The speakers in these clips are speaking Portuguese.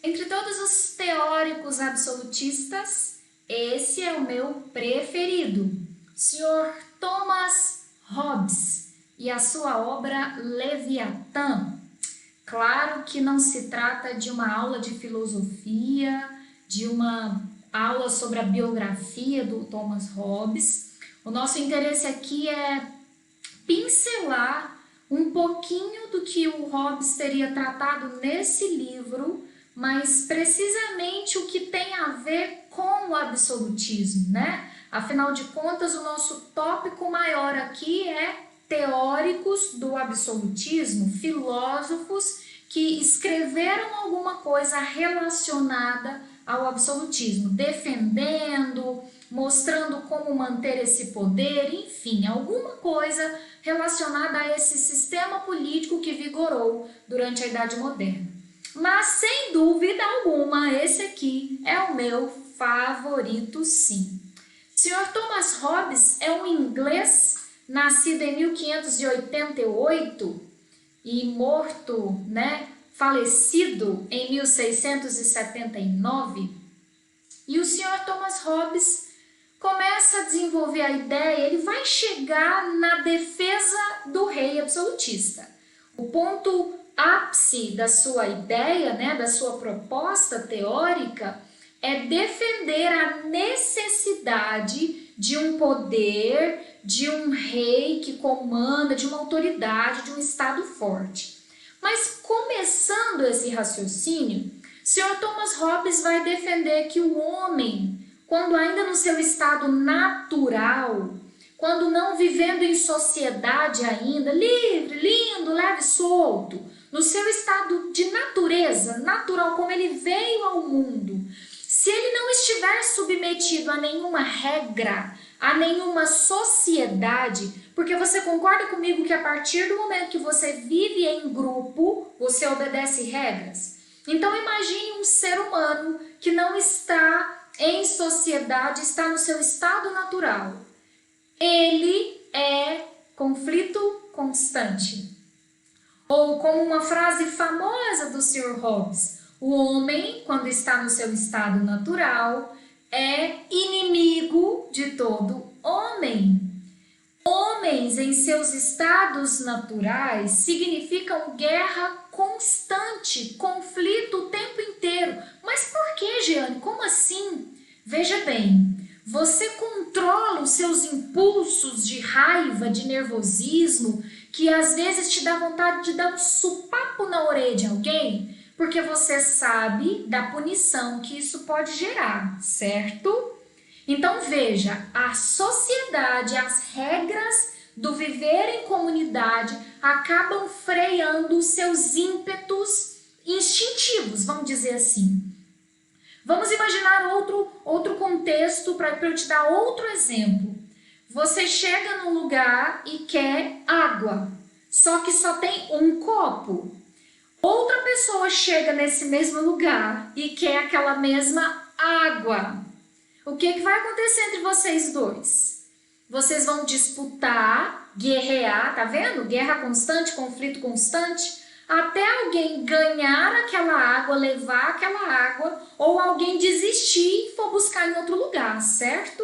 Entre todos os teóricos absolutistas, esse é o meu preferido, Sr. Thomas Hobbes e a sua obra Leviatã. Claro que não se trata de uma aula de filosofia, de uma aula sobre a biografia do Thomas Hobbes. O nosso interesse aqui é pincelar um pouquinho do que o Hobbes teria tratado nesse livro, mas precisamente o que tem a ver com o absolutismo, né? Afinal de contas, o nosso tópico maior aqui é teóricos do absolutismo, filósofos que escreveram alguma coisa relacionada ao absolutismo, defendendo, mostrando como manter esse poder, enfim, alguma coisa relacionada a esse sistema político que vigorou durante a Idade Moderna. Mas, sem dúvida alguma, esse aqui é o meu favorito, sim. Sr. Thomas Hobbes é um inglês nascido em 1588 e morto, falecido em 1679. E o Sr. Thomas Hobbes começa a desenvolver a ideia, ele vai chegar na defesa do rei absolutista. O ponto ápice da sua ideia, da sua proposta teórica, é defender a necessidade de um poder, de um rei que comanda, de uma autoridade, de um Estado forte. Mas começando esse raciocínio, Sr. Thomas Hobbes vai defender que o homem, quando ainda no seu estado natural, quando não vivendo em sociedade ainda, livre, lindo, leve, solto, no seu estado de natureza, natural, como ele veio ao mundo, se ele não estiver submetido a nenhuma regra, a nenhuma sociedade, porque você concorda comigo que a partir do momento que você vive em grupo, você obedece regras? Então imagine um ser humano que não está em sociedade, está no seu estado natural. Ele é conflito constante. Ou como uma frase famosa do Sr. Hobbes, o homem, quando está no seu estado natural, é inimigo de todo homem. Homens em seus estados naturais significam guerra constante, conflito o tempo inteiro. Mas por que, Jeane? Como assim? Veja bem, você controla os seus impulsos de raiva, de nervosismo, que às vezes te dá vontade de dar um sopapo na orelha de alguém, porque você sabe da punição que isso pode gerar, certo? Então veja, a sociedade, as regras do viver em comunidade acabam freando os seus ímpetos instintivos, vamos dizer assim. Vamos imaginar outro contexto para eu te dar outro exemplo. Você chega num lugar e quer água, só que só tem um copo. Outra pessoa chega nesse mesmo lugar e quer aquela mesma água. O que vai acontecer entre vocês dois? Vocês vão disputar, guerrear, tá vendo? Guerra constante, conflito constante, até alguém ganhar aquela água, levar aquela água, ou alguém desistir e for buscar em outro lugar, certo?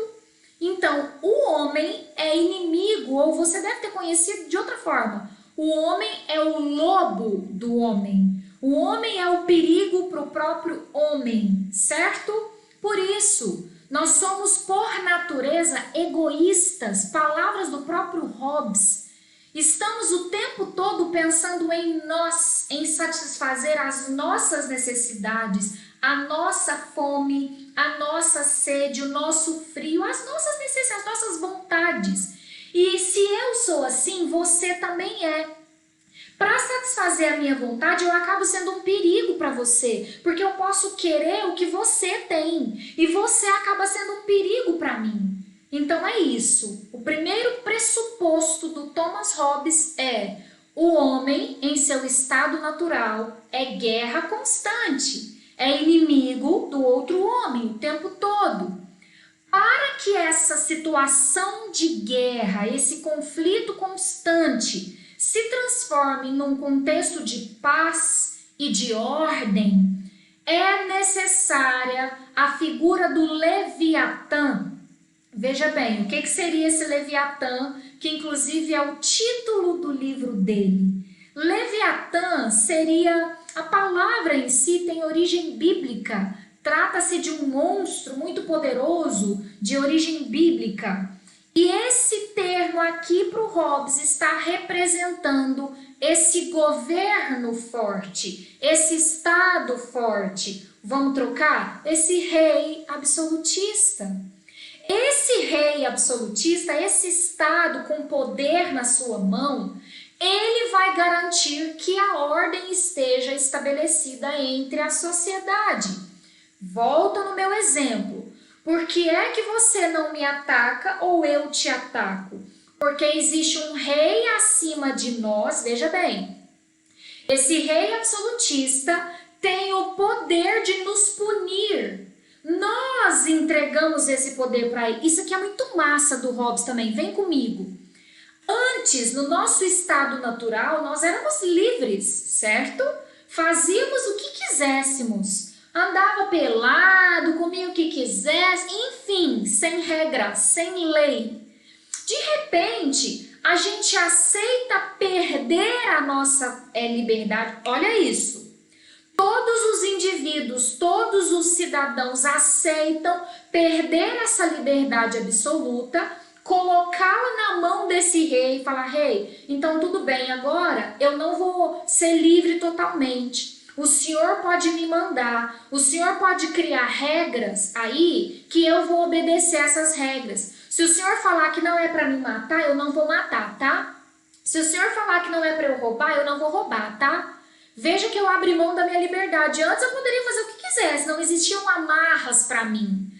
Então, o homem é inimigo, ou você deve ter conhecido de outra forma. O homem é o lobo do homem. O homem é o perigo para o próprio homem, certo? Por isso, nós somos, por natureza, egoístas, palavras do próprio Hobbes. Estamos o tempo todo pensando em nós, em satisfazer as nossas necessidades, a nossa fome, a nossa sede, o nosso frio, as nossas necessidades, as nossas vontades. E se eu sou assim, você também é. Para satisfazer a minha vontade, eu acabo sendo um perigo para você, porque eu posso querer o que você tem, e você acaba sendo um perigo para mim. Então é isso. O primeiro pressuposto do Thomas Hobbes é: o homem, em seu estado natural, é guerra constante, é inimigo do outro homem o tempo todo. Para que essa situação de guerra, esse conflito constante, se transforme num contexto de paz e de ordem, é necessária a figura do Leviatã. Veja bem, o que seria esse Leviatã, que inclusive é o título do livro dele. Leviatã seria, a palavra em si tem origem bíblica, trata-se de um monstro muito poderoso de origem bíblica. E esse termo aqui para o Hobbes está representando esse governo forte, esse estado forte. Vamos trocar? Esse rei absolutista. Esse rei absolutista, esse estado com poder na sua mão, ele vai garantir que a ordem esteja estabelecida entre a sociedade. Volto no meu exemplo. Por que é que você não me ataca ou eu te ataco? Porque existe um rei acima de nós, veja bem. Esse rei absolutista tem o poder de nos punir. Nós entregamos esse poder para ele. Isso aqui é muito massa do Hobbes também, vem comigo. Antes, no nosso estado natural, nós éramos livres, certo? Fazíamos o que quiséssemos. Andava pelado, comia o que quisesse, enfim, sem regra, sem lei. De repente, a gente aceita perder a nossa liberdade. Olha isso. Todos os indivíduos, todos os cidadãos aceitam perder essa liberdade absoluta, colocá-la na mão desse rei e falar: rei, então tudo bem, agora eu não vou ser livre totalmente. O senhor pode me mandar, o senhor pode criar regras aí que eu vou obedecer essas regras. Se o senhor falar que não é para me matar, eu não vou matar, tá? Se o senhor falar que não é para eu roubar, eu não vou roubar, tá? Veja que eu abri mão da minha liberdade. Antes eu poderia fazer o que quisesse, não existiam amarras para mim.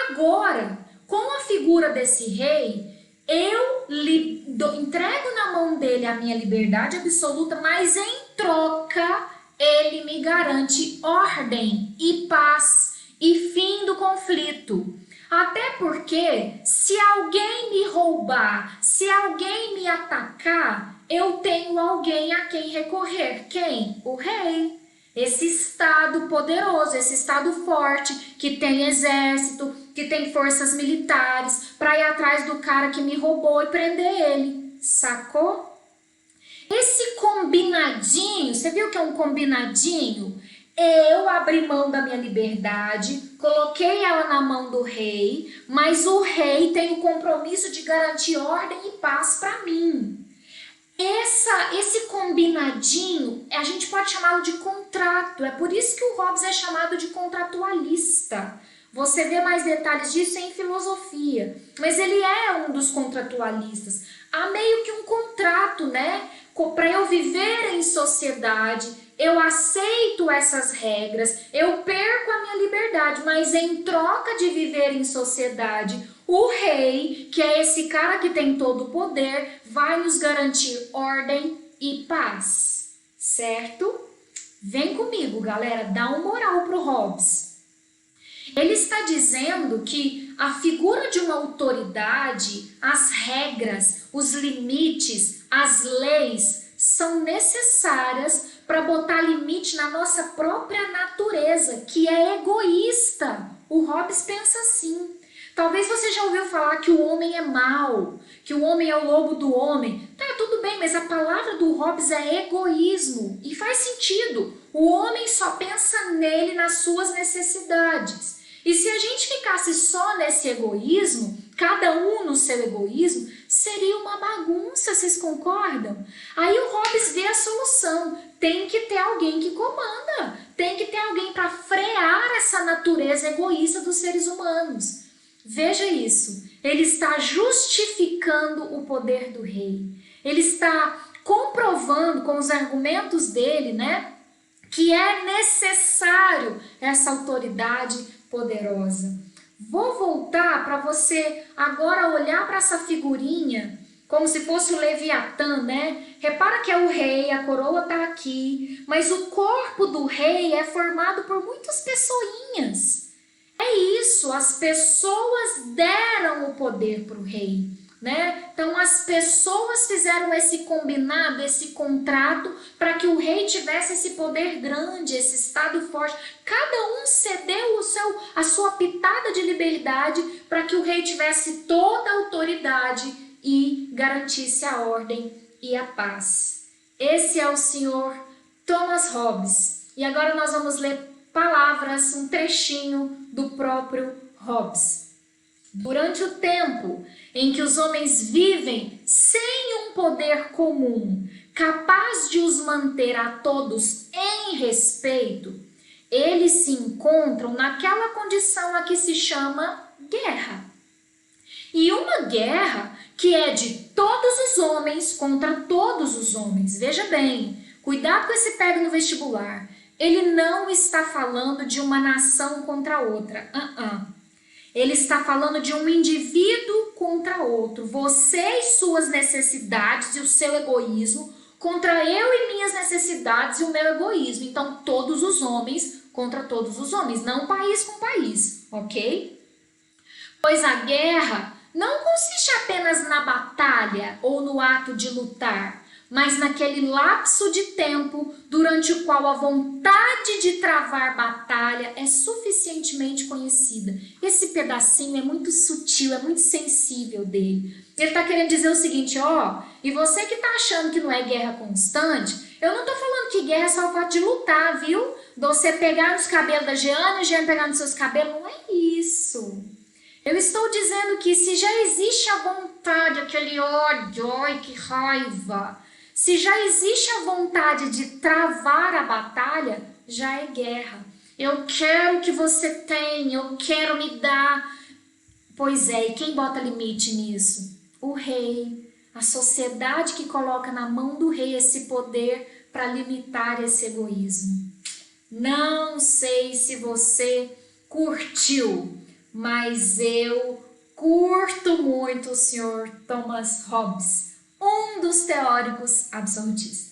Agora, com a figura desse rei, eu entrego na mão dele a minha liberdade absoluta, mas em troca ele me garante ordem e paz e fim do conflito. Até porque, se alguém me roubar, se alguém me atacar, eu tenho alguém a quem recorrer. Quem? O rei. Esse estado poderoso, esse estado forte, que tem exército, que tem forças militares, para ir atrás do cara que me roubou e prender ele. Sacou? Esse combinadinho, você viu que é um combinadinho? Eu abri mão da minha liberdade, coloquei ela na mão do rei, mas o rei tem o compromisso de garantir ordem e paz para mim. Esse combinadinho, a gente pode chamá-lo de contrato. É por isso que o Hobbes é chamado de contratualista. Você vê mais detalhes disso em filosofia. Mas ele é um dos contratualistas. Há meio que um contrato, né? Para eu viver em sociedade, eu aceito essas regras, eu perco a minha liberdade, mas em troca de viver em sociedade, o rei, que é esse cara que tem todo o poder, vai nos garantir ordem e paz, certo? Vem comigo, galera, dá uma moral pro Hobbes. Ele está dizendo que a figura de uma autoridade, as regras, os limites, as leis são necessárias para botar limite na nossa própria natureza, que é egoísta. O Hobbes pensa assim. Talvez você já ouviu falar que o homem é mau, que o homem é o lobo do homem. Tá, tudo bem, mas a palavra do Hobbes é egoísmo. E faz sentido. O homem só pensa nele, nas suas necessidades. E se a gente ficasse só nesse egoísmo, cada um no seu egoísmo, seria uma bagunça, vocês concordam? Aí o Hobbes vê a solução. Tem que ter alguém que comanda. Tem que ter alguém para frear essa natureza egoísta dos seres humanos. Veja isso. Ele está justificando o poder do rei. Ele está comprovando com os argumentos dele, né, que é necessário essa autoridade poderosa. Vou voltar para você agora olhar para essa figurinha como se fosse o Leviatã, né? Repara que é o rei, a coroa está aqui, mas o corpo do rei é formado por muitas pessoinhas. É isso, as pessoas deram o poder para o rei. né? Então as pessoas fizeram esse combinado, esse contrato para que o rei tivesse esse poder grande, esse estado forte. Cada um cedeu a sua pitada de liberdade para que o rei tivesse toda a autoridade e garantisse a ordem e a paz. Esse é o senhor Thomas Hobbes. E agora nós vamos ler palavras, um trechinho do próprio Hobbes. Durante o tempo em que os homens vivem sem um poder comum, capaz de os manter a todos em respeito, eles se encontram naquela condição a que se chama guerra. E uma guerra que é de todos os homens contra todos os homens. Veja bem, cuidado com esse pego no vestibular. Ele não está falando de uma nação contra outra. Ele está falando de um indivíduo contra outro. Você e suas necessidades e o seu egoísmo contra eu e minhas necessidades e o meu egoísmo. Então, todos os homens contra todos os homens, não país com país, ok? Pois a guerra não consiste apenas na batalha ou no ato de lutar, mas naquele lapso de tempo durante o qual a vontade de travar batalha é suficientemente conhecida. Esse pedacinho é muito sutil, é muito sensível dele. Ele está querendo dizer o seguinte, e você que está achando que não é guerra constante, eu não estou falando que guerra é só o fato de lutar, viu? Você pegar nos cabelos da Jeane e Jeane pegar nos seus cabelos, não é isso. Eu estou dizendo que se já existe a vontade, aquele ódio, ai que raiva, se já existe a vontade de travar a batalha, já é guerra. Eu quero que você tenha, eu quero me dar. Pois é, e quem bota limite nisso? O rei, a sociedade que coloca na mão do rei esse poder para limitar esse egoísmo. Não sei se você curtiu, mas eu curto muito o senhor Thomas Hobbes, um dos teóricos absolutistas.